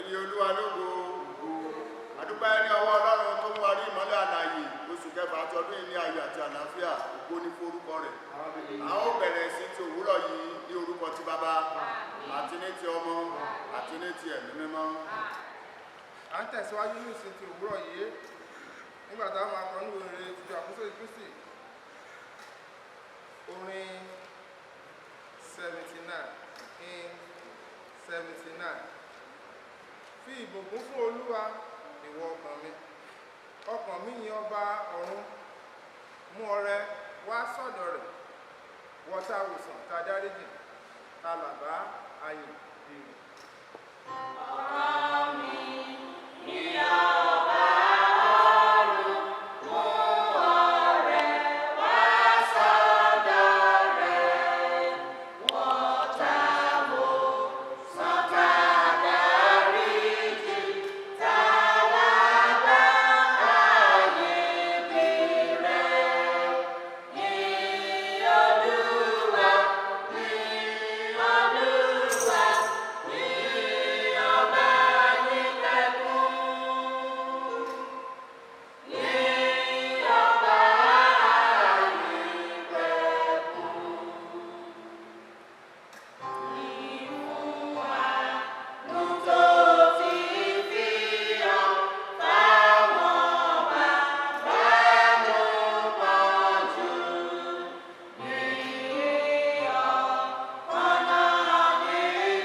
yin Olúwa lógo. Adúpẹ́ ní ọwọ́ Ọlọ́run tó mú wa rí ìmọ́lẹ̀ àlàyé oṣù kẹfà àti ọdún yìí ní ayọ̀ àti àlàáfíà ògo ní forúkọ rẹ̀. A ó bẹ̀rẹ̀ sí ti òwúrọ̀ yìí ní orúkọ ti Bàbá àti ní ti Ọmọ àti ní ti Ẹ̀mí Mímọ́. À ń tẹ̀síwájú ní ìsìn ti òwúrọ̀ yìí nígbà táwọn máa kọ ní orin ti Àpọ́sítélì Kristi orin 79 in 79. Fi ìbùkún fún Olúwa ìwọ ọkàn mi yin ọba ọ̀run, mú ọrẹ wá sọ́dọ̀ rẹ̀, wọ́n tá wòsàn tá dáríjì, tá làbá ayọ̀ ìrìn. Ọkàn mi yin ọba ọ̀run, mú ọrẹ wá sọ́dọ̀ rẹ̀, wọ́n tá wòsàn tá dáríjì, tá làbá ayọ̀ ìrìn. Yin Olúwa, yin Olúwa, yin ọba nípẹ̀kun. Yin ọba nípẹ̀kun. Yin fún àánú tó ti fi hàn fáwọn bàbá ló pọ̀jù. Yin ọ̀nà ní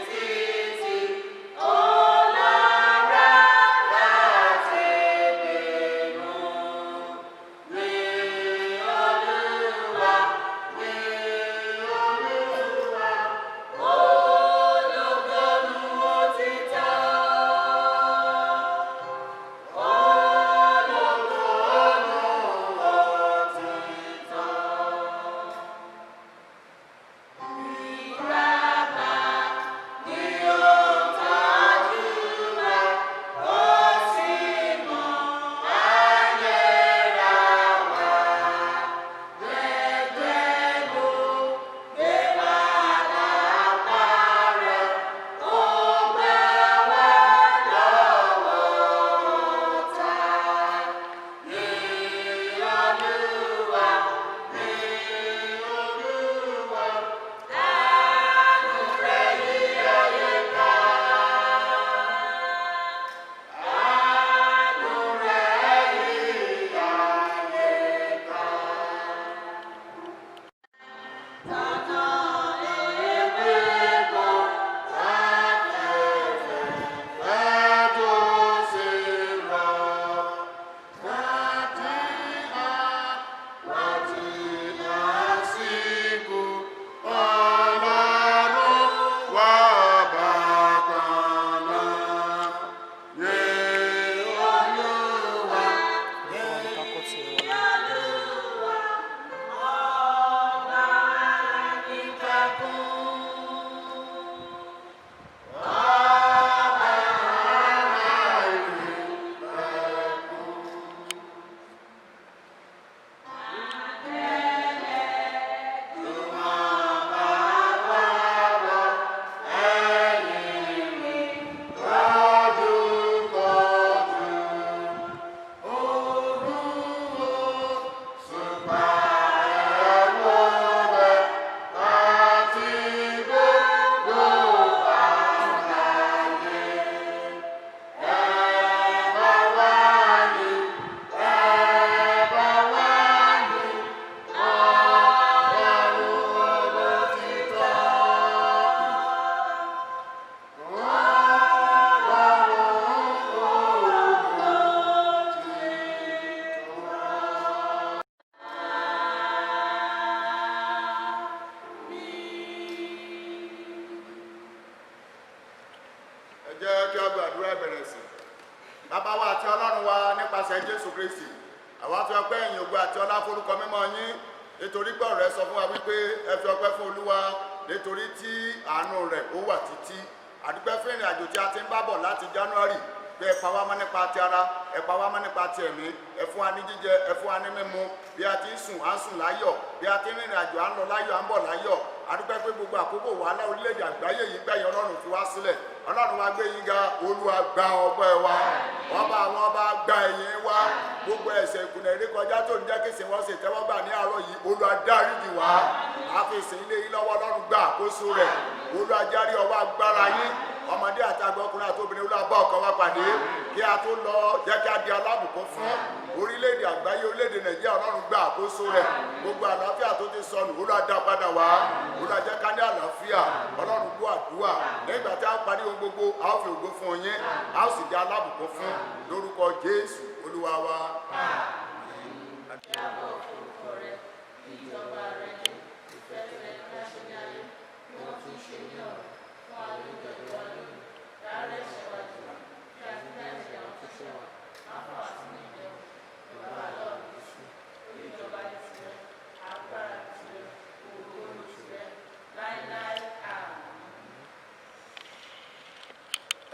títí ó lára láti bínú. Yin Olúwa, yin Olúwa, ológo nú òtítọ́. Ológo nú òtítọ́. Bàbá ni ó tọ́jú wa, ó sì mọ àyẹ̀rà wa. Gbẹ̀gbẹ̀gbò gbé wa lápá rẹ̀, ó gbà wá lọ́wọ́ ọ̀tá. Yin Olúwa, yin Olúwa, àánú rẹ̀ yí ayé ká. Àánú rẹ̀ yí ayé ká. Tọ̀nà ewé bọ̀ afẹ́fẹ́ fẹ́ tó ṣe rọ̀. Láti àsìkò Ọlọ́run wá bákan náà. Yin Olúwa, yin Olúwa, ọba nípẹ̀kun. Ọba ẹ jẹ́ kí a gbàdúrà ìbẹ̀rẹ̀ sí. Bàbá wa àti Ọlọ́run wa nípasẹ̀ Jésù Kristi, àwa fi ọpẹ́ ìyìn ògo àti ọlá forúkọ mímọ́ yín nítorí pé ọ̀rọ̀ rẹ̀ sọ fún wa wípé ẹ fi ọpẹ́ fún Olúwa nítorí tí àánú rẹ̀ ó wà títí. Àdúpẹ́ fún ìrìn àjò tí a ti ń bá bọ̀ láti January pé ẹ pa wá mọ́ nípa ti ara, ẹ pa wá mọ́ nípa ti ẹ̀mí, ẹ fún wa ní jíjẹ, ẹ fún wa ní mímu, bí a ti ń sùn à ń sùn láyọ̀, bí a ti ń rìnrìn àjò à ń lọ láyọ̀ à ń bọ̀ láyọ̀. Àdúpẹ́ pé gbogbo àkókò wàhálà orílẹ̀-èdè àgbáyé yìí gbẹ̀yìn Ọlọ́run fi wá sílẹ̀. ọlọ́run wa gbé yín ga olúwa gba ọpẹ́ wa ọba àwọn ọba gba ẹ̀yìn wa gbogbo ẹ̀ṣẹ̀ ìkùnà ìrékọjá tó ń jẹ́ kí ìsìn wọn ṣe tẹ́wọ́gbà ní àárọ̀ yìí olúwa dáríjì wá àfẹsẹ̀ ilé yín lọ́wọ́ ọlọ́run gba àkóso rẹ̀ olúwa járí ọwọ́ agbára yín ọmọdé àti àgbà ọkùnrin àti obìnrin olúwa bá ọkàn wa pàdé kí a tó lọ jẹ́ kí a di alábùkún fún orílẹ̀-èdè àgbáyé orílẹ̀-èdè nàìjíríà ọlọ́run gba àkóso rẹ̀ gbogbo àlàáfíà tó ti sọnù olúwa dá padà wá olúwa jẹ́ ká ní àlàáfíà ọlọ́run gbọ́ àdúrà nígbà tí a parí ohun gbogbo a ó fi ògo fún yín a ó sì di alábùkún fún lórúkọ jésù olúwa wa.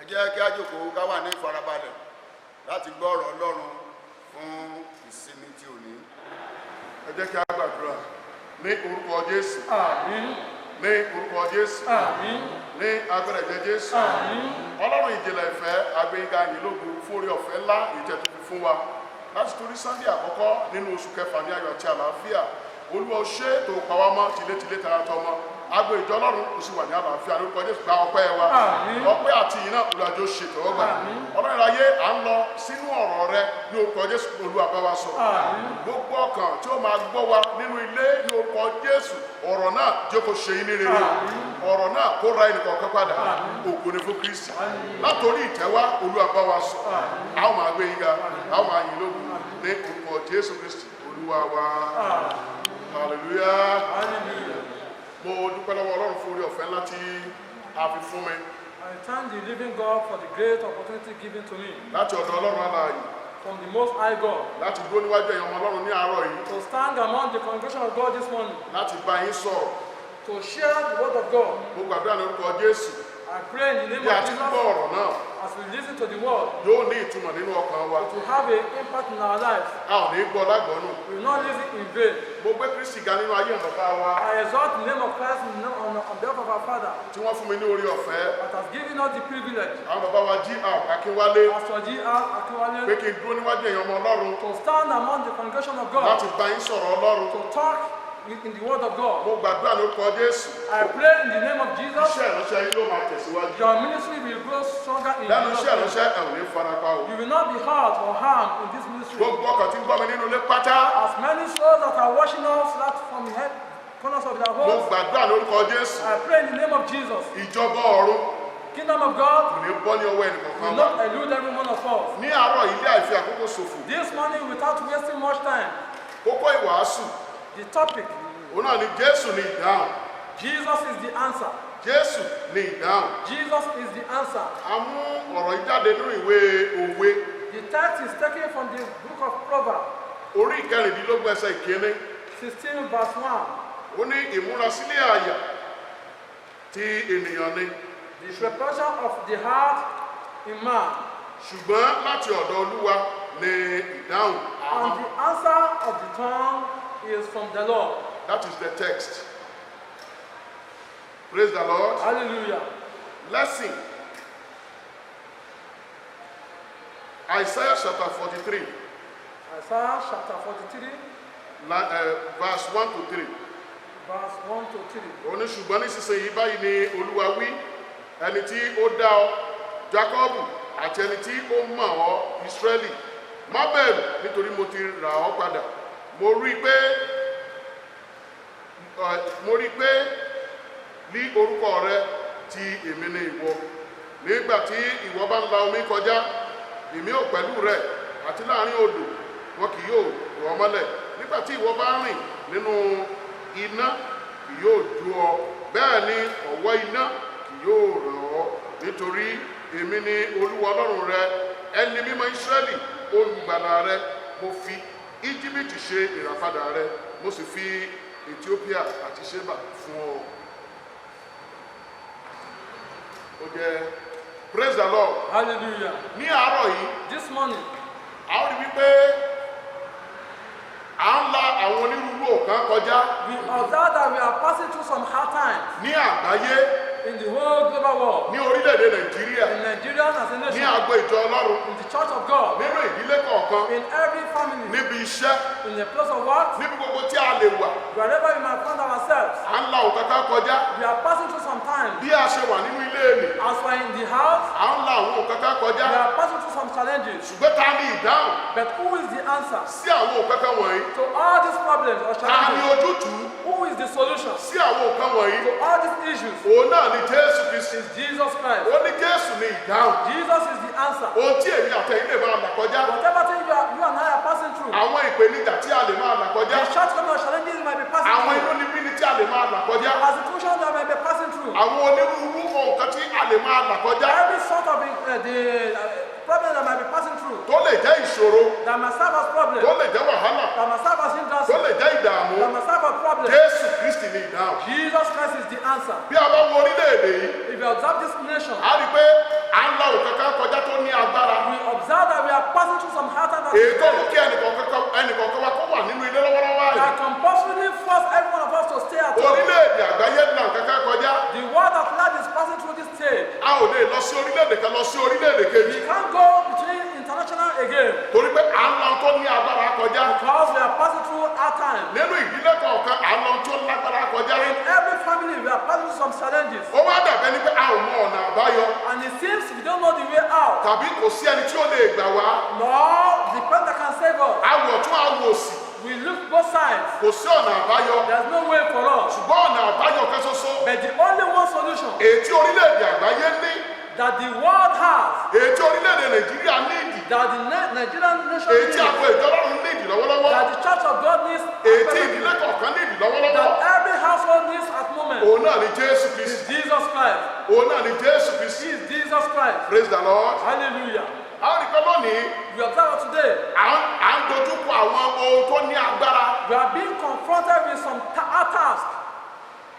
Jẹ́ kí a jókòó ká wà ní ìfarabalẹ̀ láti gbọ́ ọ̀rọ̀ ọlọ́run fún ìsinmi tí ò ní. Ẹ jẹ́ kí a gbàdúrà ní orúkọ Jésù. Àmín. Ní orúkọ Jésù. Àmín. Ní agbára ẹ̀jẹ̀ Jésù. Àmín. Ọlọ́run ìjìnlẹ̀ ìfẹ́ agbẹ́yìnká yìí lógun fún orí ọ̀fẹ́ ńlá ìjẹ́ tuntun fún wa láti torí Sunday àkọ́kọ́ nínú oṣù kẹfà ní ayọ̀ àti àlàáfíà. Olúwa ó ṣe tó pa wá mọ́ tìlétìlé taratọmọ agbo ìjọ ọlọ́run kò sì wà ní àlàáfíà lórúkọ Jésù gba ọpẹ́ wa ọpẹ́ àti ìyìn náà olùwàjò ṣètò ọgbà ọlọ́run ayé à ń lọ sínú ọ̀rọ̀ rẹ ní orúkọ Jésù Olúwa bá wa sọ gbogbo ọkàn tí ó máa gbọ́ wa nínú ilé ní orúkọ Jésù ọ̀rọ̀ náà jẹ́ kó ṣe yín ní rere ọ̀rọ̀ náà kó ra ẹnì kọ̀ọ̀kan padà ògo ni fún Kristi látòrí ìtẹ́wá Olúwa bá wa sọ a ó máa gbé yín ga a ó máa yìn lógun ní orúkọ Jésù Kristi Olúwa wa hallelujah. Mo dúpẹ́ lọ́wọ́ ọlọ́run fún orí ọ̀fẹ́ ńlá tí a fi fún mi. I thank the living God for the great opportunity given to me Láti ọ̀dọ̀ ọlọ́run alààyè. from the Most High God Láti dúró níwájú ẹ̀yàn ọmọ ọlọ́run ní àárọ̀ yìí. to stand among the congregation of God this morning Láti bá yín sọ̀rọ̀. to share the word of God. Mo gbàdúrà ní orúkọ Jésù. I pray in the name Bí a of ti Jesus gbọ́ ọ̀rọ̀ náà, as we listen to the word yóò ní ìtumọ̀ nínú ọkàn wa. to have an impact in our lives. A ò ní gbọ́ lágbọ́nù. We will not listen in vain. Mo gbé Kristi ga nínú ayé bàbá wa I exalt the name of Christ on behalf of our Father tí wọ́n fún mi ní orí ọ̀fẹ́. that has given us the privilege, Àwọn bàbá wa G.R. Akínwálé Pastor G.R. pé Akinwale, kí n dúró níwájú ẹ̀yàn ọmọ ọlọ́run to stand among the congregation of God, láti bá yín sọ̀rọ̀ ọlọ́run. to talk in the word of God. Mo gbàdúrà ní orúkọ Jésù. I pray in the name of Jesus, Iṣẹ́ ìránṣẹ́ yín ló máa tẹ̀síwájú. your ministry will grow stronger in Lẹ́nu Jesus' iṣẹ́ name. ìránṣẹ́ ẹ̀ ò ní farapa o. You will not be hurt or harmed in this ministry. Gbogbo ọkàn tí ń gbọ́ mi nínú ilé pátá. As many souls that are watching us that from the head corners of their Mo homes, gbàdúrà lórúkọ Jésù. I pray in the name of Jesus. Ìjọba ọ̀run Kingdom of God kò ní bọ́ ní ọwọ́ ẹnìkọ̀ọ̀kan will wa. not elude every one of us. Ní àárọ̀ ilé àìfi àkókò ṣòfò. This morning, without wasting much time, Kókó ìwàásù. the topic, Òun náà ni Jésù ní ìdáhùn. Jesus is the answer. Jésù ní ìdáhùn. Jesus is the answer. A mú ọ̀rọ̀ yìí jáde nínú ìwé òwe. The text is taken from the book of Proverbs, Orí ìkẹrìndínlógún ẹsẹ̀ ìkíní. 16 verse 1. Ó ní ìmúrasílẹ̀ àyà ti ènìyàn ni. The preparation of the heart in man, Ṣùgbọ́n láti ọ̀dọ̀ Olúwa ni ìdáhùn. and the answer of the tongue is from the Lord. That is the text. Praise the Lord. Hallelujah. Lesson. Isaiah chapter 43, Isaiah chapter 43, verse 1 to 3. verse 1 to 3. Ó ní ṣùgbọ́n nísinsìnyí báyìí ni Olúwa wí, ẹni tí ó dá ọ, Jákọ́bù, àti ẹni tí ó mọ̀ ọ́, Ísírẹ́lì. Má bẹ̀rù nítorí mo ti rà ọ́ padà. Mo rí i pé ní orúkọ rẹ ti èmi ni ìwọ. Nígbà tí ìwọ bá ń la omi kọjá, èmi ò pẹ̀lú rẹ, àti láàrin odò, wọn kì yóò rọ̀ ọ́ mọ́lẹ̀. Nígbà tí ìwọ bá rìn nínú iná, kì yóò jó ọ. Bẹ́ẹ̀ ni ọ̀wọ́ iná kì yóò rọ̀ ọ́. Nítorí èmi ni Olúwa Ọlọ́run rẹ, ẹni mímọ́ Ísírẹ́lì, olùgbàlà rẹ. Mo fi Íjíbítì ṣe ìràpadà rẹ, mo sì fi Ethiopia àti Ṣébà fún ọ. Ó jẹ́ praise the Lord. Hallelujah. Ní àárọ̀ yìí, This morning, a ó rí wípé à ń la àwọn onírúurú òkan kọjá we observe that we are passing through some hard times ní àgbáyé in the whole global world, ní orílẹ̀-èdè Nàìjíríà, in Nigeria as a ní nation, agbo ìjọ Ọlọ́run, in the church of God, nínú ìdílé kọ̀ọ̀kan, in every family, níbi iṣẹ́, in the place of work, níbi gbogbo tí a lè wà. wherever we might find ourselves, À ń la òkàkà kọjá we are passing through some time. bí a ṣe wà nínú ilé ènì. As we are in the house, À ń la àwọn òkàkà kọjá. we are passing through some challenges. Ṣùgbọ́n ta ni ìdáhùn But who is the answer sí àwọn òkàkà wọ̀nyí? to all these problems or Ta ni challenges? ojútùú Who is the solution sí àwọn òkàn wọ̀nyí? to all these issues? Òun náà ni Jésù Kristi. Is Jesus Christ. Ó ní Jésù ni ìdáhùn. Jesus is the answer. Ohun tí èmi àtẹ̀yìn lè máa là kọjá. Whatever thing you and I are passing through, Àwọn ìpèníjà tí a lè máa là kọjá. the shortcomings or challenges you might be passing Àwọn through, inúnibíni tí a lè máa là kọjá. the persecution that might be passing through, Àwọn onírúurú nǹkan tí a lè máa là kọjá. every sort of problem that might be passing through, Tó lè jẹ́ ìṣòro, that might serve as problem, tó lè jẹ́ wàhálà, that might serve as tó hindrance, lè jẹ́ ìdààmú. that might serve as problem. Jésù Kristi ni ìdáhùn. Jesus Christ is the answer. Bí a bá wo orílẹ̀-èdè yìí, If you observe this nation, a rí i pé à ń la òkàkà kọjá tó ní agbára. we observe that we are passing through some hard times Èyí tó mú kí ẹnìkọ̀ọ̀kan wa kó wà nínú ilé lọ́wọ́lọ́wọ́ that yìí. compulsively force every one of us to stay at home. Orílẹ̀-èdè àgbáyé ń la òkàkà kọjá. The world at large is passing through this stage. A ò lè lọ sí orílẹ̀-èdè kan lọ sí orílẹ̀-èdè kejì. We can't go between international again Torí pé à ń la ohun tó ní agbára kọjá. because we are passing through hard times. Nínú ìdílé kọ̀ọ̀kan à ń la ohun tó lágbára kọjá. In every family, we are passing through some challenges. Ó wá dàbẹ́ ni pé a ò mọ ọ̀nà àbáyọ. And it seems we don't know the way out. Tàbí kò sí ẹni tí ó lè gbà wá. Nor the person that can save us. Awọ̀ tún awò òsì. We look both sides. Kò sí ọ̀nà àbáyọ. There's no way for us. Ṣùgbọ́n ọ̀nà àbáyọ kan ṣoṣo. But the only one solution Èyí tí orílẹ̀-èdè àgbáyé ní. that the world has, Èyí tí orílẹ̀-èdè Nàìjíríà nídìí. that the Nigerian nation Èyí tí needs, àwọn ìjọ Ọlọ́run nídìí lọ́wọ́lọ́wọ́. that the church of God needs, Èyí tí ìdílé kọ̀ọ̀kan nídìí lọ́wọ́lọ́wọ́. that every household needs at the moment, Òun náà ni Jésù is Kristi. Jesus Christ. Òun náà ni Jésù Kristi. He is Jesus Christ. Praise the Lord. Hallelujah. A rí pé lónìí We observe today, à ń dojúkọ àwọn ohun tó ní agbára. we are being confronted with some tasks.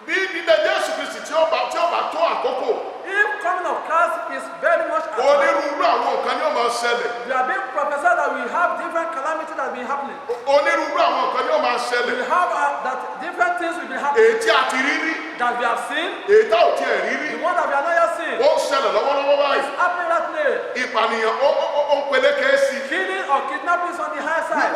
Bí dídé Jésù Kristi tí ó bá tó àkókò, If coming of Christ is very much at hand, onírúurú àwọn nǹkan ni ó máa ṣẹlẹ̀. we are being prophesied that we have different calamities that will be happening. Onírúurú àwọn nǹkan ni ó máa We ṣẹlẹ̀. have that different things will be happening Èyí tí a ti rí rí, that we have seen, èyí tá ò tiẹ̀ rí rí, the one that we are not yet seeing. ó ń ṣẹlẹ̀ lọ́wọ́lọ́wọ́ báyìí. It's happening right now. Ìpànìyàn ó ń peléke sí i. Killing or kidnapping is on the high side.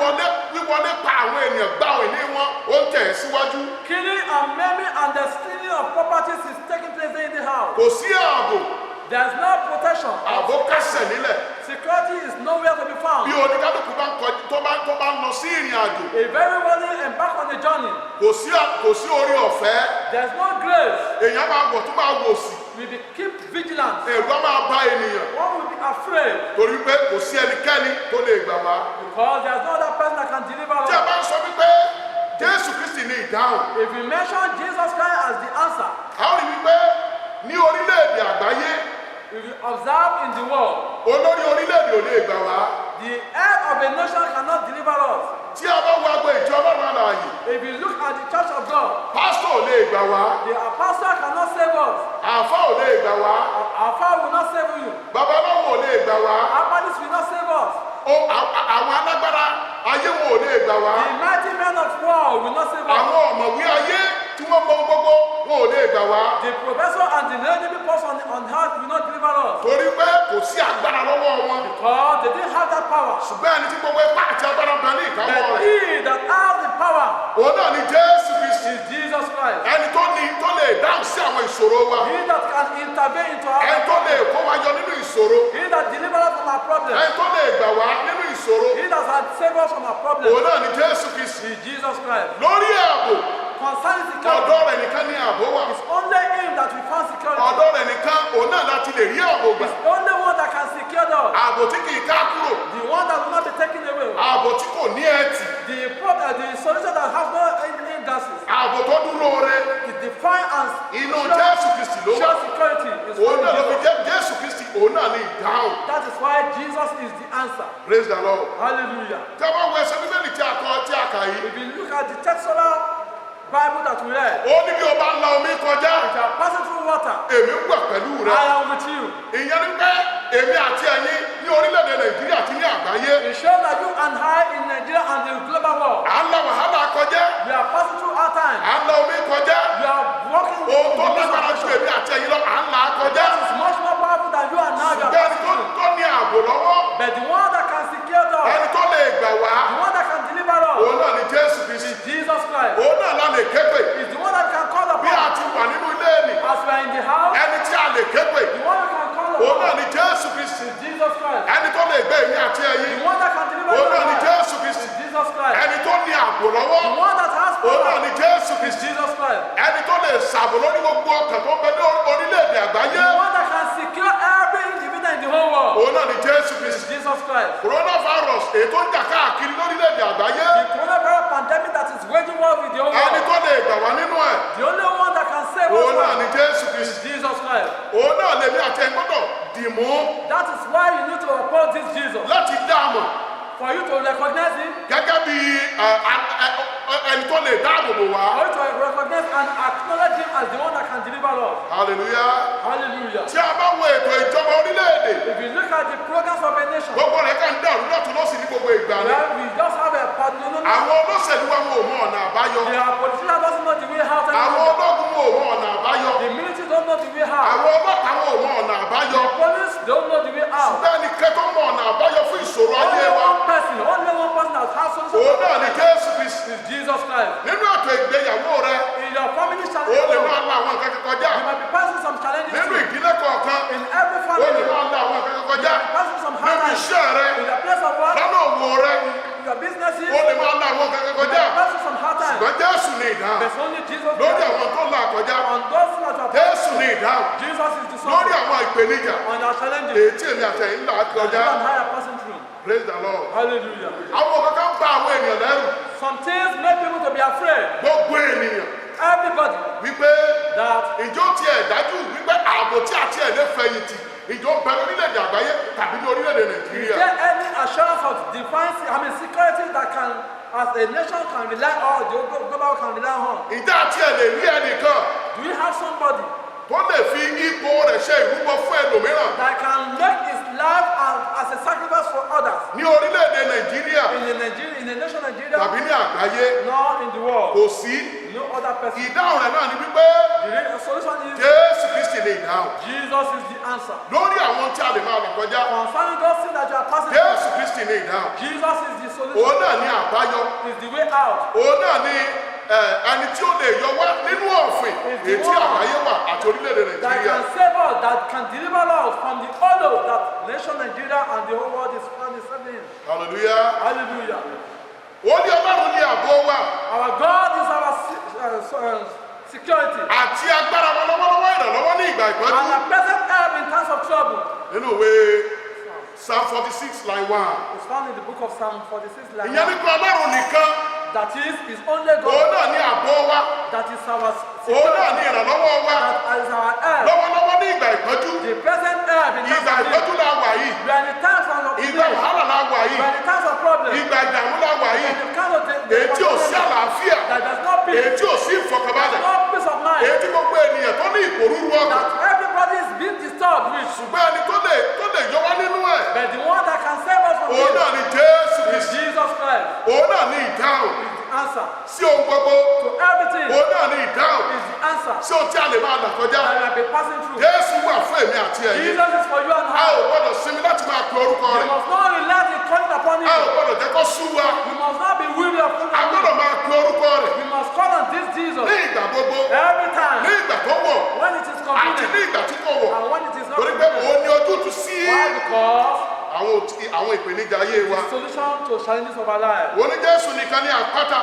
Wíwọlé pa àwọn ènìyàn gbá àwọn ìní wọn, ó ń tẹ̀ ẹ́ síwájú. Killing and maiming and the stealing of properties is taking place there in the house. Kò sí ààbò, There's no protection. ààbò kásẹ̀ nílẹ̀. Security is nowhere to be found. Bí oníkálukú bá ń lọ sí ìrìn àjò, Everybody embark on the journey. kò sí orí ọ̀fẹ́. There's no grace. Èèyàn máa wọ̀ tó máa wò sí. We be keep vigilant. Ẹ̀rù á máa bá ènìyàn. One will be afraid Torí pé kò sí ẹnikẹ́ni tó lè gbà wá. because there's no other person that can deliver Tí a us. bá ń sọ wípé Jésù Kristi ni ìdáhùn, If we mention Jesus Christ as the answer, a ó rí wípé ní orílẹ̀-èdè àgbáyé, if we observe in the world, olórí orílẹ̀-èdè ò lè gbà wá. the head of a nation cannot deliver us. Tí a bá wo agbo ìjọ Ọlọ́run alààyè, If you look at the church of God, pásítọ̀ ò lè gbà wá, the apostle cannot save us. àáfáà ò lè gbà wá, Our father will not save you. babaláwo ò lè gbà wá, Our bodies will not save us. àwọn alágbára ayé wọn ò lè gbà wá, The mighty men of war will not save us. àwọn ọ̀mọ̀wé ayé tí wọ́n mọ gbogbo wọn ò lè gbà wá. The professor and the learned person on earth will not deliver us Torí pé kò sí agbára lọ́wọ́ wọn. because they didn't have that power. Ṣùgbọ́n ẹni tí gbogbo ipá àti agbára bẹ ní ìkáwọ́ But rẹ̀. he that has the power Òun náà ni Jésù Kristi. is Jesus Christ. Ẹni tó lè dáhùn sí àwọn ìṣòro wa. He that can intervene into our Ẹni tó lè problem. kó wa yọ nínú ìṣòro. He that delivers us from our problem. Ẹni tó lè gbà wá nínú ìṣòro. He that can save us from our problem Òun náà ni Jésù Kristi. is Jesus Christ. Lórí ààbò, Concerning security, ọ̀dọ̀ rẹ̀ nìkan ní ààbò wà. it's only him that we find security. Ọ̀dọ̀ rẹ̀ nìkan òun náà láti lè rí ààbò gbà. It's only one that can secure us. Ààbò tí kì í ká kúrò. The one that will not be taken away. Ààbò tí kò ní ẹ̀tì. The solution that has no hindrances. Ààbò tó dúró re. The divine and Inú Jésù Kristi ló wà. sure security is Òun found náà ló in fi Jesus. jẹ́ Jésù Kristi òun náà ní ìdáhùn. That is why Jesus is the answer. Praise the Lord. Hallelujah. Tí a bá wo ẹsẹ̀ bíbélì tí a kà yìí. If you look at the textual Bible that we read, Ó ní bí o bá ń la omi kọjá, if you are passing through water, èmi ń wà pẹ̀lú I rẹ. am with you. Ìyẹn ni pé èmi àti ẹ̀yin ní orílẹ̀-èdè Nàìjíríà àti ní àgbáyé. It shows that you and I in Nigeria and the global world, À ń la wàhálà kọjá, we are passing through our time. à ń la omi kọjá. We are walking Ohun tó with lágbára ju èmi àti ẹ̀yin lọ à ń là á kọjá. That is much more powerful than you and now. You are ṣùgbọ́n ẹni passing through. tó ní ààbò lọ́wọ́, But the one that can secure us, ẹni tó lè gbà wá, the one that can deliver us, òun náà ni Jésù Kristi. is Jesus Christ. Òun náà la lè ké pè. Is the one that can call Bí a upon. ti wà nínú ilé mi, As we are in the house, ẹni tí a lè ké pè, the one that can call òun náà upon ni Jésù Kristi. is Jesus Christ. Ẹni tó lè gbé èmi àti ẹ̀yin, The one that can deliver òun us náà ni Jésù Kristi. is Jesus Christ. Ẹni tó ní ààbò lọ́wọ́, The one that has òun náà power ni Jésù is Kristi. Jesus Christ. Ẹni tó lè ṣàbò lórí gbogbo ọkàn tó ń bẹ ní orílẹ̀-èdè àgbáyé, The one that can secure every individual in the whole world òun náà ni Jésù is Kristi. Jesus Christ. Coronavirus èyí tó ń jà káàkiri lórílẹ̀-èdè àgbáyé, The coronavirus pandemic that is waging war with the whole ẹni world, tó lè gbà wá nínú ẹ̀, the only one that can save òun náà us ni Jésù is Kristi. Jesus Christ. Òun náà lèmi àti ẹ̀ gbọ́dọ̀ dì mú That is why you need to uphold this Jesus. láti dá a mọ̀ For you to recognize him, gẹ́gẹ́ bí ẹni tó lè dáàbò bò wá. for you to recognize and acknowledge him as the one that can deliver us. Hallelujah. Hallelujah. Tí a bá wo ètò ìjọba orílẹ̀-èdè, If you look at the programs of a nation, gbogbo rẹ̀ kàn dàrú lọ́tún lọ́sìn ní gbogbo ìgbà ni. where we just have a partner, Àwọn olóṣèlú wa wọn ò mọ ọ̀nà àbáyọ. the politicians doesn't know the way out Àwọn anymore. ológun wọn ò mọ ọ̀nà àbáyọ. The military don't know the way out. Àwọn ọlọ́pàá wọn ò mọ ọ̀nà àbáyọ. The police don't know the way out. Bẹ́ẹ̀ ni kẹ́tọ́ mọ ọ̀nà àbáyọ fún ìṣòro Only ayé wa. one person that has solution Òun náà ni Jésù Kristi. is Jesus Christ. Nínú ètò ìgbéyàwó rẹ, In your family ó lè challenge, máa la àwọn nǹkan kan kọjá. you might be passing some challenges Nínú too. ìdílé kọ̀ọ̀kan, In every ó lè family, máa la àwọn nǹkan kan kọjá. passing some hard Nínú times. iṣẹ́ rẹ, In your place of work, lọ́nà òwò rẹ, in your businesses, ó lè máa la àwọn nǹkan kan kọjá. passing some hard times. Ṣùgbọ́n Jésù ni ìdáhùn. There's only Jesus Lórí Christ. àwọn tó là kọjá, On those that are Jésù ni ìdáhùn. Jesus is the Lórí solution. àwọn ìpèníjà, On our challenges, èyí tí èmi àtẹ̀yìn là you kọjá. and I are passing through. Praise the Lord. Hallelujah. Àwọn kankan bá àwọn ènìyàn lẹ́rù. Some things make people to be afraid. Gbogbo ènìyàn Everybody wípé that ìjọ tiẹ̀ dájú wípé ààbò tí àti ẹ̀ lè fẹ̀yìntì ìjọ ń bẹ lórílẹ̀-èdè àgbáyé tàbí ní orílẹ̀-èdè is Nàìjíríà. there any assurance of divine, security that can, as a nation can rely on, the global can rely on? Ìjà àti ẹ̀ lè rí ẹnìkan Do we have somebody tó lè fi ipò rẹ̀ ṣe ìrúbọ fún ẹlòmíràn that can make his life as a sacrifice for others ní orílẹ̀-èdè Nàìjíríà in the nation Nigeria, tàbí ní àgbáyé? nor in the world? Kò sí. No other person. Ìdáhùn rẹ̀ náà ni wípé The solution is Jésù Kristi ni ìdáhùn. Jesus is the answer. Lórí àwọn tí a lè máa lọ kọjá, Concerning those things that you are passing Jésù through, Kristi ni ìdáhùn. Jesus is the solution, Òun náà ní àbáyọ. is the way out. Òun náà ní ẹni tí ó lè yọ wá nínú ọ̀fìn èyí tí àgbáyé wà àti orílẹ̀-èdè That Nàìjíríà. can save us, that can deliver us from the hollow that nation Nigeria and the whole world is found itself in. Hallelujah. Hallelujah. Ó ní Ọlọ́run ní ààbò wa Our God is our security àti agbára wa lọ́wọ́lọ́wọ́ ìrànlọ́wọ́ ní ìgbà and ìpọ́njú. a present help in times of trouble. Nínú ìwé Psalm 46 line 1. It's found in the book of Psalm 46, like Ìyẹn ní pé Ọlọ́run nìkan, that is only òun God náà ní ààbò wa, that is our òun security, náà ní ìrànlọ́wọ́ wa that is our help. lọ́wọ́lọ́wọ́ ní ìgbà ìpọ́njú. The present help in times Ìgbà of ìpọ́njú need. la wà yìí, We are in the times of ìgbà need. wàhálà la wà We yìí, are in the times of problem. We ìgbà ìdààmú la wà are yìí, in the kind of èyí tí ò sí àlàáfíà, that does not èyí peace, tí ò sí ìfọ̀kànbalẹ̀, no peace of mind. èyí tí gbogbo ènìyàn tó ní ìpòrúurú ọkàn. That everybody is being disturbed with. Ṣùgbọ́n ẹni tó lè yọ wá nínú ẹ̀, But the one that can save us from òun this náà ni Jésù is Kristi. Jesus Christ. Òun náà ní ìdáhùn Is the answer sí ohun gbogbo. to everything. Òun náà ní ìdáhùn Is the answer sí ohun tí a lè máa là kọjá. that we have been passing through. Jésù wà fún èmi àti ẹ̀yin. Jesus is for you and A ò I. gbọ́dọ̀ sinmi láti máa pe orúkọ We rẹ̀. must not rely in calling upon A ò him. gbọ́dọ̀ jẹ́ kó sú wa. We must not be weary of calling A upon gbọ́dọ̀ him. máa pe orúkọ rẹ̀ We must call on this Jesus ní ìgbà gbogbo, every ní time ìgbà tó wọ̀ when it is àti ní convenient ìgbà tí kò wọ̀. and when it is not Torí pé convenient. òun ní ojútùú sí Why? Because àwọn ìpèníjà ayé wa. the solution to challenges of our life. Òun ní Jésù nìkan ní àpáta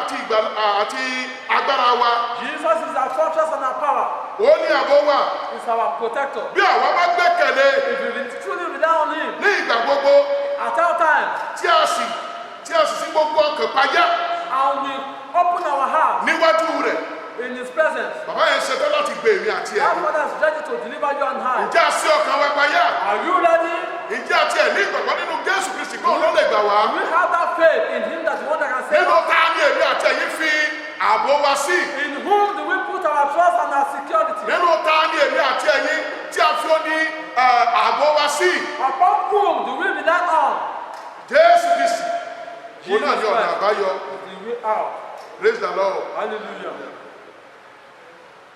àti agbára wa. Jesus is our fortress and our power. Òun ní ààbò wa. Is our protector. Bí àwa bá gbẹ́kẹ̀lé If you truly rely on him ní ìgbà gbogbo at all times tí a sì sí gbogbo ọkàn payá and we open our heart níwájú rẹ̀, in his presence, bàbá yẹn ṣetán láti gbé èmi àti that ẹ̀yin. Father is ready to deliver you and I. Ǹjẹ́ a sí ọkàn wa payá? Are you ready? Ǹjẹ́ àti ẹ̀ ní ìgbàgbọ́ nínú Jésù Kristi kó ló lè gbà wá? We have that faith in him that is one that can save Nínú us. ta ni èmi àti ẹ̀yin fi ààbò wa sí? In whom do we put our trust and our security? Nínú ta ni èmi àti ẹ̀yin tí a fi ó ní ààbò wa sí? Upon whom do we rely on? Jésù Kristi. Òun Jesus náà ní ọ̀nà Christ àbáyọ. is the way out. Praise the Lord. Hallelujah.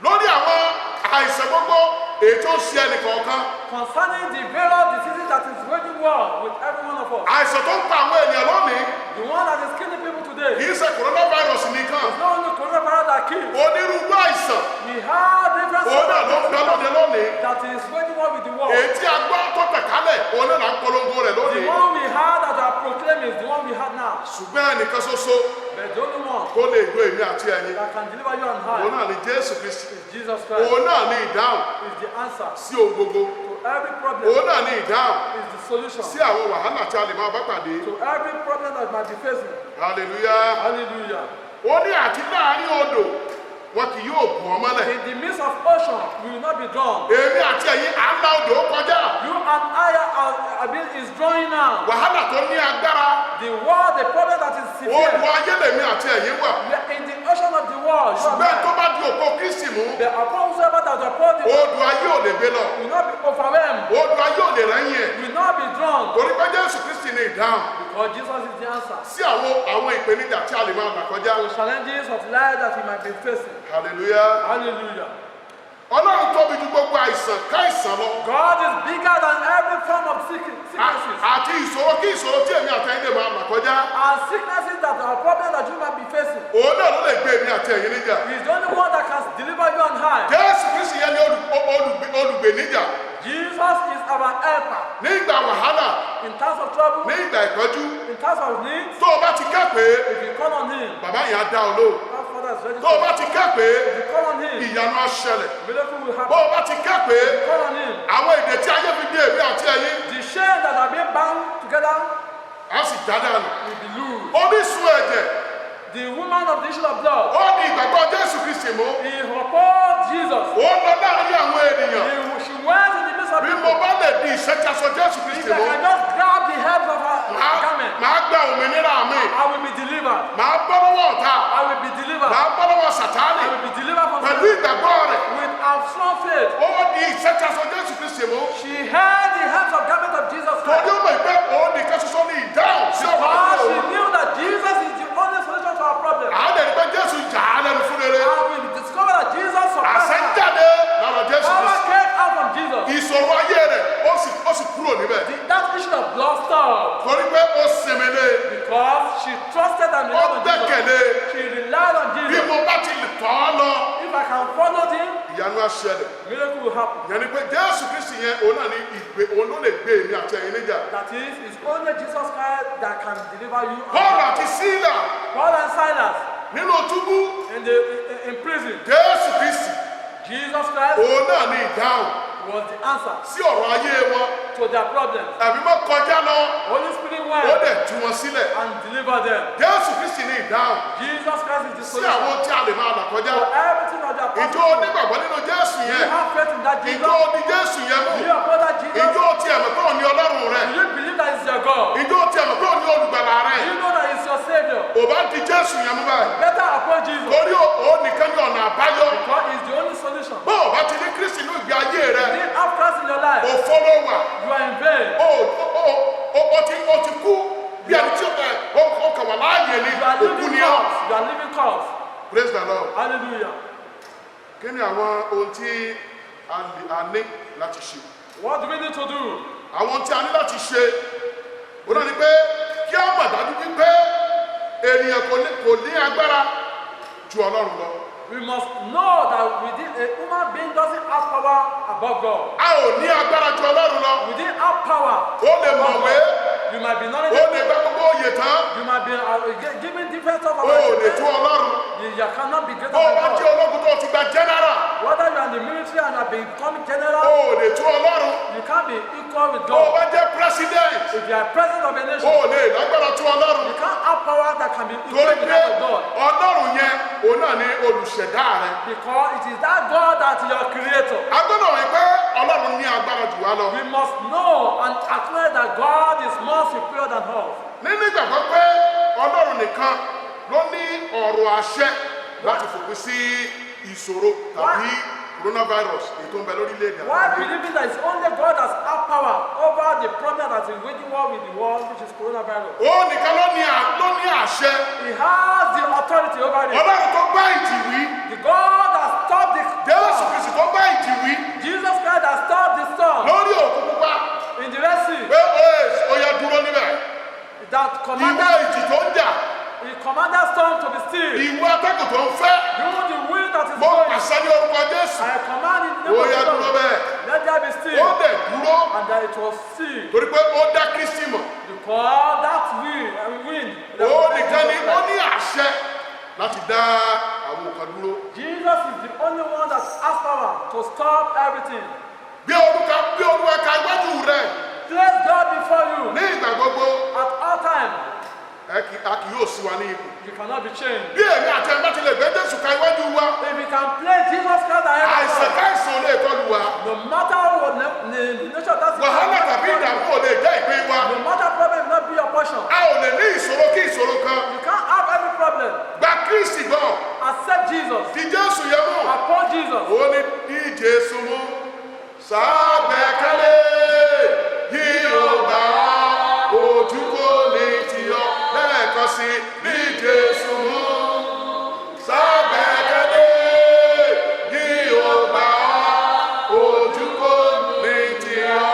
Lórí àwọn àìsàn gbogbo èyí tó ń ṣe ẹnìkọ̀ọ̀kan. Concerning the various diseases that is waging war with every one of us. Àìsàn tó ń pa àwọn ènìyàn lónìí The one that is killing people today. kì í ṣe coronavirus nìkan. It's not only coronavirus that kills. Onírúurú àìsàn We have different òun náà ló ń bẹ lóde lónìí. that is waging war with the world. Èyí tí a gbọ́ tó tẹ̀kálẹ̀ òun náà là ń polongo rẹ̀ The lónìí. one we had that are proclaiming is the one we have now. Ṣùgbọ́n ẹnìkan ṣoṣo But the only one tó lè lo èmi àti ẹ̀yin. that can deliver you on Òun high náà ni Jésù Kristi. is Jesus Christ. Òun náà ni ìdáhùn Is the answer sí ohun gbogbo. to every problem. Òun náà ni ìdáhùn Is the solution sí àwọn wàhálà tí a lè máa bá pàdé. to every problem that might be facing. Hallelujah. Hallelujah. Ó ní àti láàrin odò wọn kì yóò bù ọ́ mọ́lẹ̀. In the midst of ocean, we will not be drowned. Èmi àti ẹ̀yin à ń la odò kọjá. You and I is drawing now. Wàhálà tó ní agbára. The war, the problem that is severe. Odò ayé lèmi àti ẹ̀yin wà. We are in the ocean of the world. You and Ṣùgbọ́n tó I. bá di òpó Kristi mú, The upon whoever that upon the odò ayé ò lè gbé lọ. will not be overwhelmed. Odò ayé ò lè rẹ́yìn ẹ̀. Will not be drowned. Torí pé Jésù Kristi ni ìdáhùn Because Jesus is the answer. sí àwọn ìpèníjà tí a lè máa là kọjá. The challenges of life that we might be facing. Hallelujah. Hallelujah. Ọlọ́run tóbi ju gbogbo àìsàn káìsàn lọ. God is bigger than every form of sicknesses. Àti ìṣòro kí ìṣòro tí èmi àti ẹ̀yin lè máa là kọjá. And sicknesses that are problems that you might be facing. Òun náà ló lè gbé èmi àti ẹ̀yin níjà. He is the only one that can deliver you on high. Jésù Kristi yẹn ni olùgbèníjà. Jesus is our helper Ní ìgbà wàhálà, in times of trouble, ní ìgbà ìpọ́njú, in times of need. tó o bá ti kẹ́pẹ́, If you call on Him, bàbá yẹn á dá ọ lóhùn. our Father is ready Tó o to. bá ti kẹ́pẹ́, If you call on Him, ìyanu á ṣẹlẹ̀. miracle will Bó happen. o bá ti kẹ́pẹ́, If you call on Him, àwọn èdè tí ayé fi dé èmi àti ẹ̀yin the chains that are being bound together á sì já dànù. will be loosed. Orísun ẹ̀jẹ̀, The woman of the issue of blood, ó di ìgbàgbọ́ Jésù Kristi mú. he uphold Jesus. Ó lọ láàárín àwọn ènìyàn. She went in the midst of Bí people. mo bá lè di ìṣẹ́jàsọ Jésù If Kristi I mú, can just grab the heads of her garment, màá gba òmìnira mi. I will be delivered. Màá bọ́ lọ́wọ́ ọ̀tá. I will be delivered. Màá bọ́ lọ́wọ́ Sàtánì. I will be delivered from Pẹ̀lú sin. ìgbàgbọ́ rẹ̀, With our strong faith, ó di ìṣẹ́jàsọ Jésù Kristi mú. she held the hands of garment of Jesus Torí Christ. ó mọ̀ pé òun nìkan ṣoṣo ní ìdáhùn sí ọ̀pọ̀ Because she òun. knew that Jesus is the only solution to our problem. Àádẹ́ ni pé Jésù jà á lẹ́nu fún rere. And we discover that Jesus supplies Àṣẹ ń her. jáde lára Jésù Power Kristi. came out from Jesus. Ìṣòro ayé rẹ̀ ó sì kúrò níbẹ̀. That issue of blood stopped. Torí pé ó sinmi lé. Because she trusted and Ó relied on Jesus. gbẹ́kẹ̀lé. She relied on Bí Jesus. mo bá ti lè tọ́ ọ lọ, If I can follow him, ìyanu á ṣẹlẹ̀. miracle will happen. Ìyẹn ni pé Jésù Kristi yẹn òun náà ní òun ló lè gbé èmi àti ẹ̀yin níjà. That is, it's only Jesus Christ that can deliver you. Paul àti Sílà Paul and Silas nínú túbú, in prison. Jésù Kristi Jesus Christ òun náà ní ìdáhùn was the answer sí ọ̀rọ̀ ayé wọn. to their problems. Ẹ̀mí mọ́ kọjá lọ, Holy Spirit ó went dẹ̀ tú wọn sílẹ̀. and delivered them. Jésù Kristi ní ìdáhùn Jesus Christ is the sí solution àwọn tí a lè máa là kọjá. for everything of their Ìjọ problems. onígbàgbọ́ nínú Jésù Do yẹn. you have faith in that Jesus? Ìjọ di Jésù yẹn mú. Do you uphold that Jesus? Ìjọ tí ẹ̀mọ̀ pé òun ní Ọlọ́run rẹ̀. Do you believe that it's your God? Ìjọ tí ẹ̀mọ̀ pé òun ní olùgbàlà rẹ̀. Do you know that it's your Savior? Ò bá di Jésù yẹn mú báyìí. Better uphold Jesus Torí òun nìkan ní ọ̀nà àbáyọ. because it's the only solution. Bó o bá ti ní Kristi ní ìgbé ayé You rẹ̀, didn't have Christ in your life. òfo ló wà. You are in vain. O ti kú bí ẹni tí ó kàn wà láàyè ni You are òkú living ni ọ́. corpse. You are living corpse. Praise the Lord. Hallelujah. Kí ni àwọn ohun tí a ní láti ṣe? What do we need to do? Àwọn tí a ní láti ṣe, ó náà ni pé kí á mọ̀ dájú wípé ènìyàn kò ní agbára ju Ọlọ́run lọ. We must know that within a human being doesn't have power above God. A ò ní agbára ju Ọlọ́run lọ. We didn't have power. Ó lè mọ̀wé, You might be ó knowledgeable. lè gba gbogbo oyè tán, You might be given different stuff ó about lè tó Ọlọ́run. You cannot be greater Bó o than bá God. jẹ́ ológun tó ti gba general, Whether you are in the military and have been becoming general, ó lè tó Ọlọ́run. you can't be equal with Bó o God. bá jẹ́ president, If you are president of a ó nation, lè lágbára tó Ọlọ́run. you can't have power that can be equal Torí with pé that of God. Ọlọ́run yẹn òun náà ni olùṣẹ̀dá rẹ. Because it is that God that is your creator. A gbọ́dọ̀ rí pé Ọlọ́run ní agbára jù wá lọ. We must know and acknowledge that God is more superior than us. Nínú ìgbàgbọ́ pé Ọlọ́run nìkan ló ní ọ̀rọ̀ àṣẹ láti fòpin sí ìṣòro tàbí coronavirus èyí tó ń bẹ lórílẹ̀-èdè Why àgbáyé. believing that it's only God that has power over the problem that is waging war with the world, which is coronavirus? Òun nìkan ló ní àṣẹ. He has the authority over it. Ọlọ́run tó bá ìjì wí, The God that stopped the Jésù Kristi tó bá ìjì storm to be still. ìwọ atẹ́gùn tó ń fẹ́ You the wind that is mo blowing. pàṣẹ ní orúkọ Jésù I command in the ó name yá of dúró God. bẹ́ẹ̀ Let there be ó still. dẹ̀ dúró And that it was still. torí pé ó dá Kristi mọ̀ Because that wind. that ó was nìkan ni Jesus ó Christ. ní àṣẹ láti dá àwọn nǹkan dúró. Jesus is the only one that has power to stop everything. bí olúwa ka iwájú rẹ Place God before you ní ìgbà gbogbo at all times. a kì yóò sí wa ní ipò. You cannot be changed. bí èmi àti ẹgbẹ́ ti lè gbé Jésù ka iwájú wa If you can place Jesus Christ ahead of àìsàn us, káìsàn lè kọlù wa no matter what the nature of that wàhálà tàbí ìdààmú ò lè jẹ́ ìpín wa no matter problem will not be your portion. a ò lè ní ìṣòro kí ìṣòro kan You can't have every problem. gba Kristi gbọ́ Accept Jesus. di Jésù yẹn mú Upon Jesus. ó ní bí Jésù mú sábẹ́kẹ́lé yìí ó gbà á ojú kò ní tiyọ lẹ́ẹ̀kan sí bí Jésù mú sábẹ́kẹ́lé yìí ó gbà á ojú kò ní tiyọ.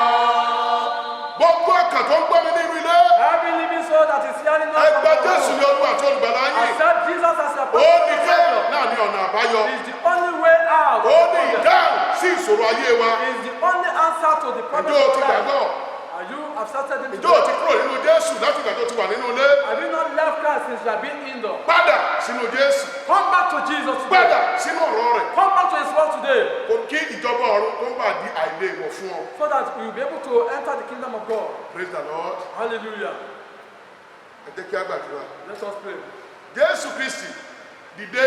gbogbo ọkàn tó ń gbọ́ mi nínú ilé Every living soul that is hearing us ẹgbẹ́ Jésù ní Olúwa àti Olùgbàlà yín accept Jesus as your ó personal ní kẹ́ Savior. náà ní ọ̀nà àbáyọ He is the only way out. ó ní ìdáhùn sí ìṣòro ayé wa. He is the only answer to the problem Ìjọ of ti life. gbàgbọ́ Are you accepted him? ìjọ ti kúrò nínú Jésù láti ìgbà tó ti wà nínú ilé Have you not left Christ since you have been indoor? padà sínú Jésù Come back to Jesus today. padà sínú ọ̀rọ̀ rẹ̀ Come back to his word today. kò kí ìjọba ọ̀run kó bá di àìléèwọ̀ fún ọ. So that you will be able to enter the kingdom of God. Praise the Lord. Hallelujah. Ẹ jẹ́ kí a gbàdúrà. Let us pray. Jésù Kristi dìde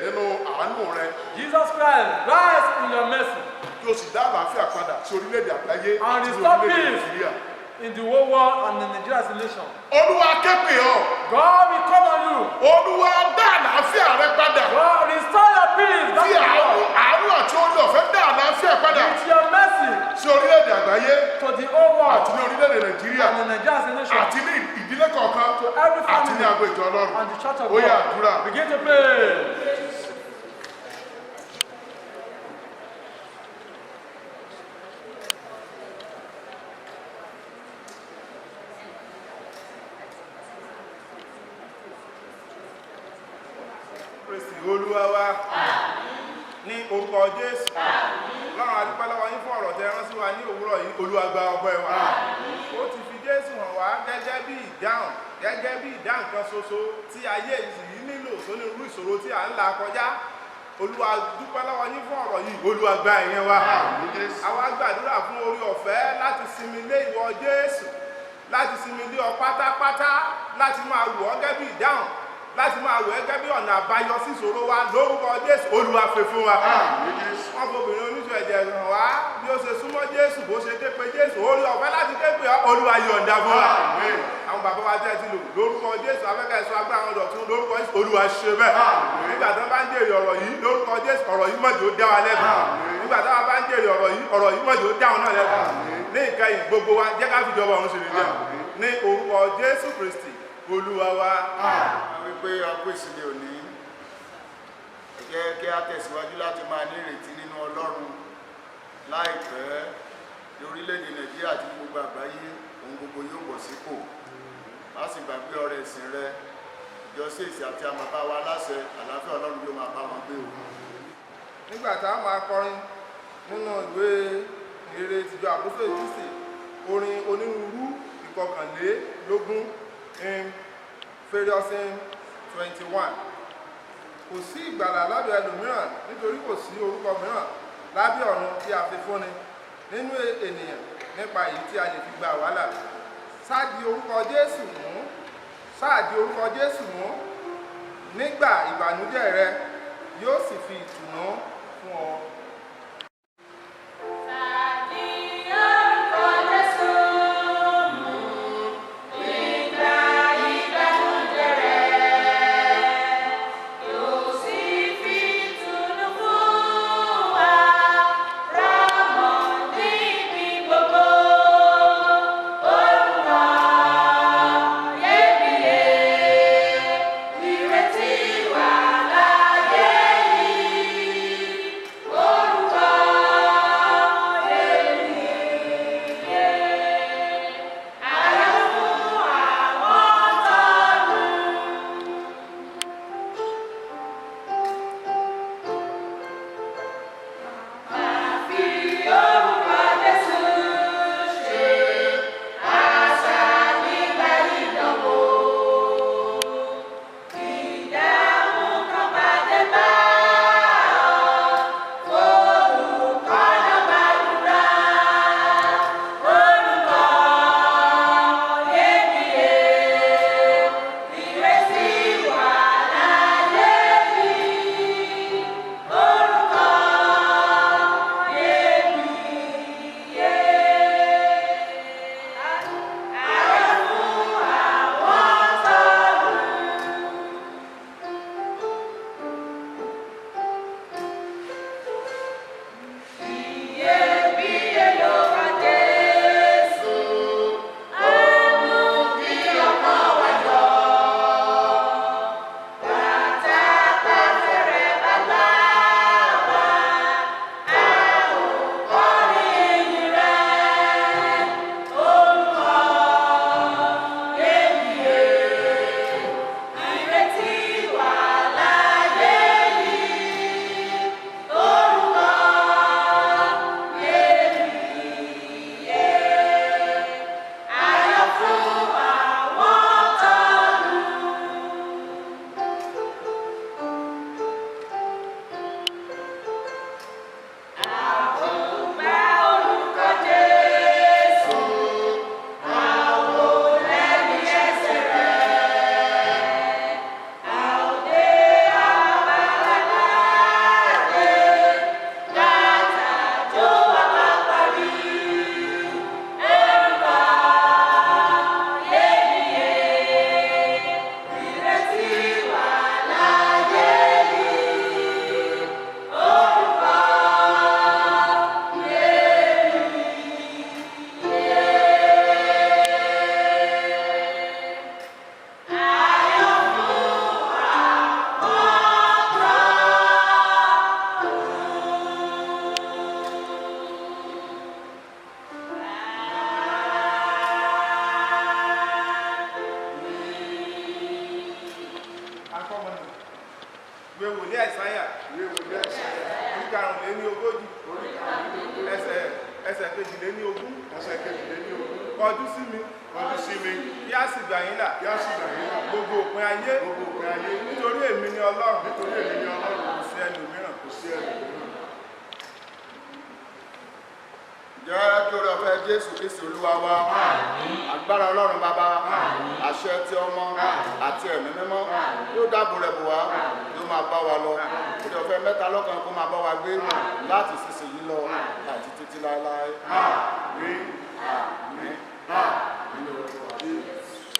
nínú àánú rẹ̀ Jesus Christ, rise in your mercy kí o sì dá àlàáfíà padà sí orílẹ̀-èdè àgbáyé and àti restore orílẹ̀-èdè peace Nàìjíríà. in the whole world and in Nigeria as a nation. Olúwa ké pè ọ́. God will come on you. Olúwa dá àlàáfíà rẹ padà. God, restore your peace back Fi to God. àánú àti orí ọ̀fẹ́ dá àlàáfíà padà With your mercy sí orílẹ̀-èdè àgbáyé to the whole àti world ní orílẹ̀-èdè Nàìjíríà. and in Nigeria as a nation. àti ní ìdílé kọ̀ọ̀kan To every àti ní family agbo ìjọ Ọlọ́run. and the church of Ó yá àdúrà. God. Begin to pray. Kristi Olúwa wa ní orúkọ Jésù lọ́run adúpẹ́ lọ́wọ́ yín fún ọ̀rọ̀ tẹ́ rán sí wa ní òwúrọ̀ yìí Olúwa gba ọpẹ́ wa ó ti fi Jésù hàn wá gẹ́gẹ́ bí ìdáhùn kan ṣoṣo tí ayé yìí nílò sónírúurú ìṣòro tí à ń là kọjá Olúwa dúpẹ́ lọ́wọ́ yín fún ọ̀rọ̀ yìí Olúwa gba ìyẹn wa àwa gbàdúrà fún orí ọ̀fẹ́ láti sinmi lé ìwọ Jésù láti sinmi lé ọ pátápátá láti máa wù ọ́ gẹ́gẹ́ bí ìdáhùn láti máa wẹ̀ gẹ́gẹ́ bí ọ̀nà àbáyọ sí ìṣòro wa lórúkọ Jésù Olúwa fẹ́ fún wa. wọ́n fobìnrin oníṣù ẹ̀jẹ̀ hàn wá bí ó ṣe súnmọ́ Jésù bó ṣe ké pe Jésù orí ọ̀fẹ́ láti ké pe Olúwa yọ̀ǹda fún wa. àwọn bàbá wa tẹ́ ti lò lórúkọ Jésù afẹ́kẹ́ sọ agbára wọn dọ̀tún lórúkọ Jésù Olúwa ṣe bẹ́ẹ̀. nígbà tí wọ́n bá ń jèrè ọ̀rọ̀ yìí lórúkọ Jésù ọ̀rọ̀ yìí mọ̀jọ́ dá wa lẹ́bi. nígbà tí wọ́n bá ń jèrè ọ̀rọ̀ yìí mọ̀jọ́ dá wọn náà lẹ́bi. ní ìkẹyìn gbogbo wa jẹ́ ká fìjọba ọ̀run ṣe lè jẹ́ ní orúkọ Jésù Kristi Olúwa wa. wípé ọgbẹ́ ìsinmi òní jẹ́ kí a tẹ̀síwájú láti máa ní ìrètí nínú Ọlọ́run láìpẹ́ ní orílẹ̀-èdè Nàìjíríà àti gbogbo àgbáyé ohun gbogbo yóò bọ̀ sípò má sì gbàgbé ọrẹ ìsìn rẹ ìjọ ṣèṣì àti àmàbá wa láṣẹ àlàáfíà Ọlọ́run yóò máa bá wọn gbé o. nígbà tá a máa kọrin nínú ìwé ìrere tìjọ àpòsílẹ̀ Kristi orin onírúurú ìkọkànlélógún various 21 kò sí ìgbàlà lábẹ́ ẹlòmíràn nítorí kò sí orúkọ mìíràn lábẹ́ ọ̀run tí a fi fúnni nínú ènìyàn nípa èyí tí a lè fi gba wàhálà sáàdì orúkọ Jésù mú nígbà ìbànújẹ́ rẹ yóò sì fi ìtùnú fún ọ. Oh ìwé wòlíì Àìsáyà orí karùnléníogójì ẹsẹ̀ kejìléníogún kọjú sí mi kí á sì gbà yín là gbogbo òpin ayé nítorí èmi ni Ọlọ́run kò sí ẹlòmíràn. Jẹ́ kí orí ọ̀fẹ́ Jésù Kristi Olúwa wa, agbára Ọlọ́run Baba, àṣẹ ti ọmọ àti ẹ̀mí mímọ́ yóò dáàbò rẹ̀ bò wá, yóò máa bá wa lọ. Orí ọ̀fẹ́ mẹ́ta lọ́kan kó máa bá wa gbé láti sísìn yìí lọ àti títí láéláé. Àmín.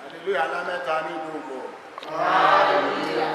Hallelujah alámẹ́ta ní ìlú ògbò. Hallelujah.